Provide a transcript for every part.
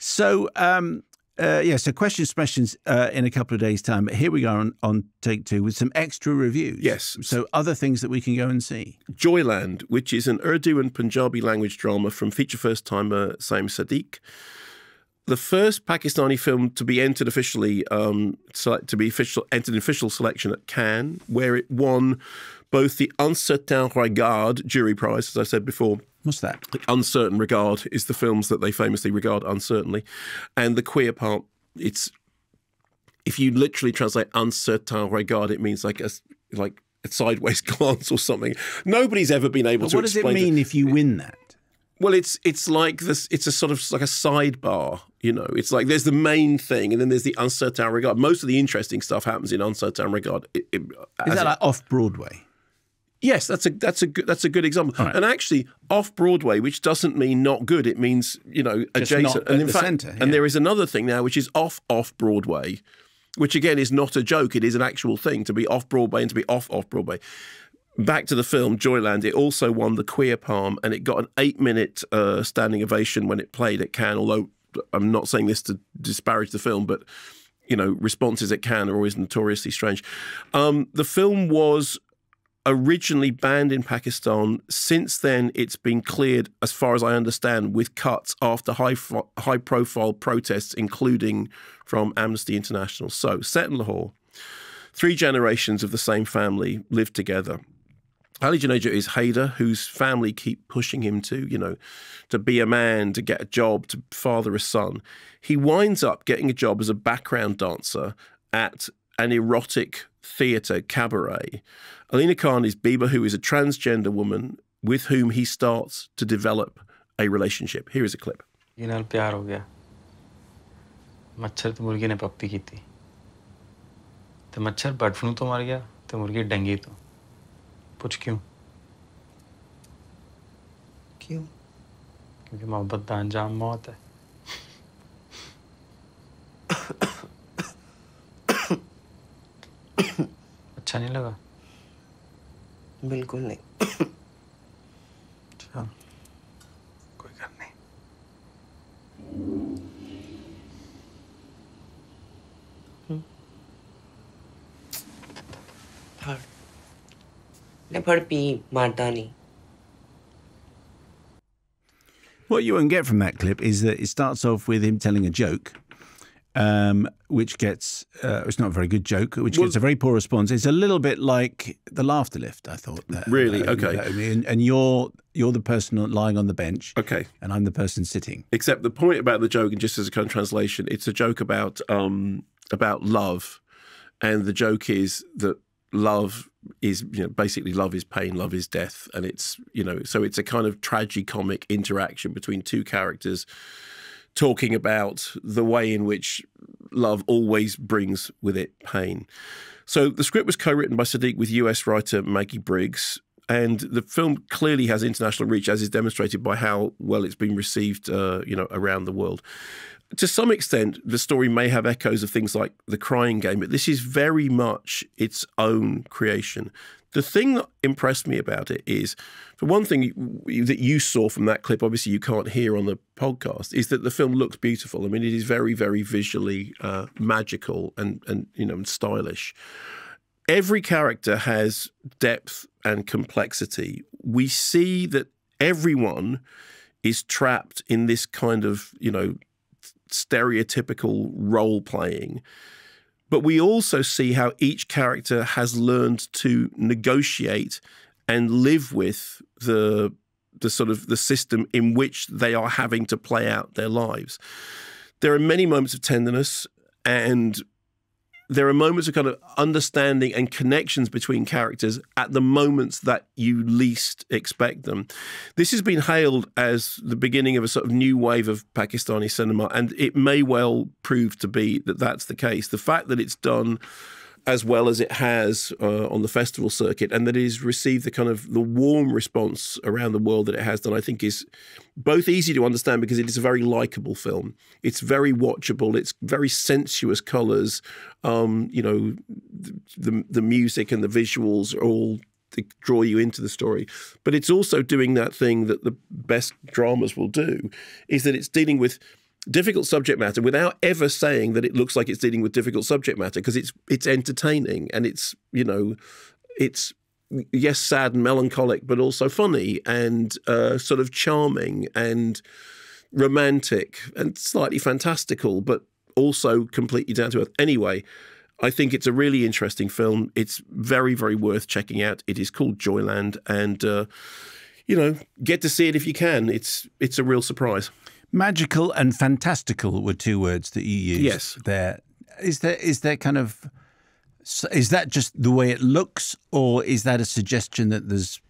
So, so questions in a couple of days' time. But here we go on take two with some extra reviews. Yes. So other things that we can go and see. Joyland, which is an Urdu and Punjabi language drama from feature first-timer Saim Sadiq. The first Pakistani film to be entered officially, entered in official selection at Cannes, where it won both the Un Certain Regard jury prize, as I said before. What's that? The Uncertain Regard is the films that they famously regard uncertainly, and the queer part. It's, if you literally translate Un Certain Regard, it means like a sideways glance or something. Nobody's ever been able to. What does it mean if you win that? Well, it's like this. It's a sort of like a sidebar, you know. It's like there's the main thing, and then there's the uncertain regard. Most of the interesting stuff happens in uncertain regard. Is that like off Broadway? Yes, that's a good example. Right. And actually, off Broadway, which doesn't mean not good, it means adjacent. And in fact, center, yeah. And there is another thing now, which is off Broadway, which again is not a joke. It is an actual thing to be off Broadway and to be off Broadway. Back to the film, Joyland, it also won the Queer Palm, and it got an 8-minute standing ovation when it played at Cannes, although I'm not saying this to disparage the film, but, you know, responses at Cannes are always notoriously strange. The film was originally banned in Pakistan. Since then, it's been cleared, as far as I understand, with cuts after high-profile protests, including from Amnesty International. So, set in Lahore, 3 generations of the same family live together. Ali Juneja is Haider, whose family keep pushing him to be a man, to get a job, to father a son. He winds up getting a job as a background dancer at an erotic theatre cabaret. Alina Khan is Biba, who is a transgender woman with whom he starts to develop a relationship. Here is a clip. ये नाल प्यार हो गया मच्छर तो मुर्गी ने पप्पी की थी तो मच्छर बर्ड फ्लू तो मर गया तो मुर्गी डंगी तो पूछ क्यों क्योंकि मोहब्बत का अंजाम मौत है अच्छा नहीं लगा बिल्कुल नहीं चल कोई कर नहीं What you won't get from that clip is that it starts off with him telling a joke, which gets, it's not a very good joke, which gets a very poor response. It's a little bit like the laughter lift, I thought. Really? Okay. And you're the person lying on the bench. Okay. And I'm the person sitting. Except the point about the joke, and just as a kind of translation, it's a joke about love. And the joke is that love is, basically love is pain, love is death. And it's, so it's a kind of tragicomic interaction between two characters talking about the way in which love always brings with it pain. So the script was co-written by Sadiq with US writer Maggie Briggs, and the film clearly has international reach, as is demonstrated by how well it's been received, around the world. To some extent, the story may have echoes of things like The Crying Game, but this is very much its own creation. The thing that impressed me about it is, for one thing that you saw from that clip, obviously you can't hear on the podcast, is that the film looks beautiful. I mean, it is very, very visually magical and stylish. Every character has depth and complexity. We see that everyone is trapped in this kind of, stereotypical role playing. But we also see how each character has learned to negotiate and live with the system in which they are having to play out their lives. There are many moments of tenderness, and there are moments of kind of understanding and connections between characters at the moments that you least expect them. This has been hailed as the beginning of a sort of new wave of Pakistani cinema, and it may well prove to be that that's the case. The fact that it's done as well as it has on the festival circuit, and that it has received the warm response around the world that it has done, I think is both easy to understand because it is a very likable film. It's very watchable. It's very sensuous colours. The music and the visuals are all to draw you into the story. But it's also doing that thing that the best dramas will do, is that it's dealing with difficult subject matter without ever saying that it looks like it's dealing with difficult subject matter, because it's entertaining and it's, you know, it's, yes, sad and melancholic, but also funny and sort of charming and romantic and slightly fantastical, but also completely down to earth. Anyway, I think it's a really interesting film. It's very, very worth checking out. It is called Joyland, and you know, get to see it if you can. It's a real surprise. Magical and fantastical were two words that you used. Yes. There is there kind of, is that just the way it looks, or is that a suggestion that there's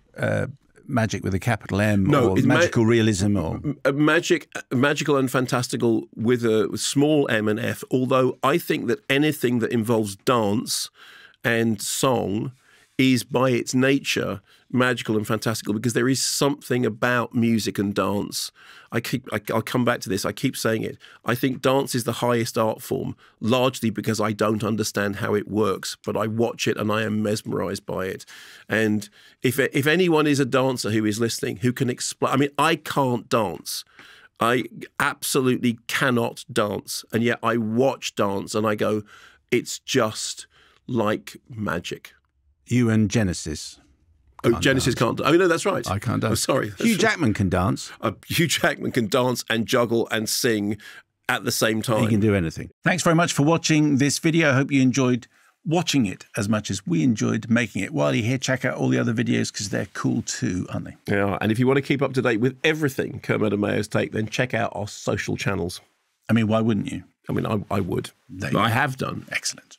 magic with a capital M, no, or it's magical realism, or magical and fantastical with a small m and f? Although I think that anything that involves dance and song is by its nature magical and fantastical, because there is something about music and dance. I'll come back to this. I keep saying it. I think dance is the highest art form, largely because I don't understand how it works, but I watch it and I am mesmerized by it. And if anyone is a dancer who is listening, who can explain, I mean, I can't dance. I absolutely cannot dance. And yet I watch dance and I go, it's just like magic. You and Genesis. Oh, Genesis can't. Oh, no, that's right. I can't dance. Oh, sorry. Hugh Jackman can dance. Hugh Jackman can dance and juggle and sing at the same time. He can do anything. Thanks very much for watching this video. I hope you enjoyed watching it as much as we enjoyed making it. While you're here, check out all the other videos, because they're cool too, aren't they? Yeah, and if you want to keep up to date with everything Kermode and Mayo's take, then check out our social channels. I mean, why wouldn't you? I mean, I would. I have done. Excellent.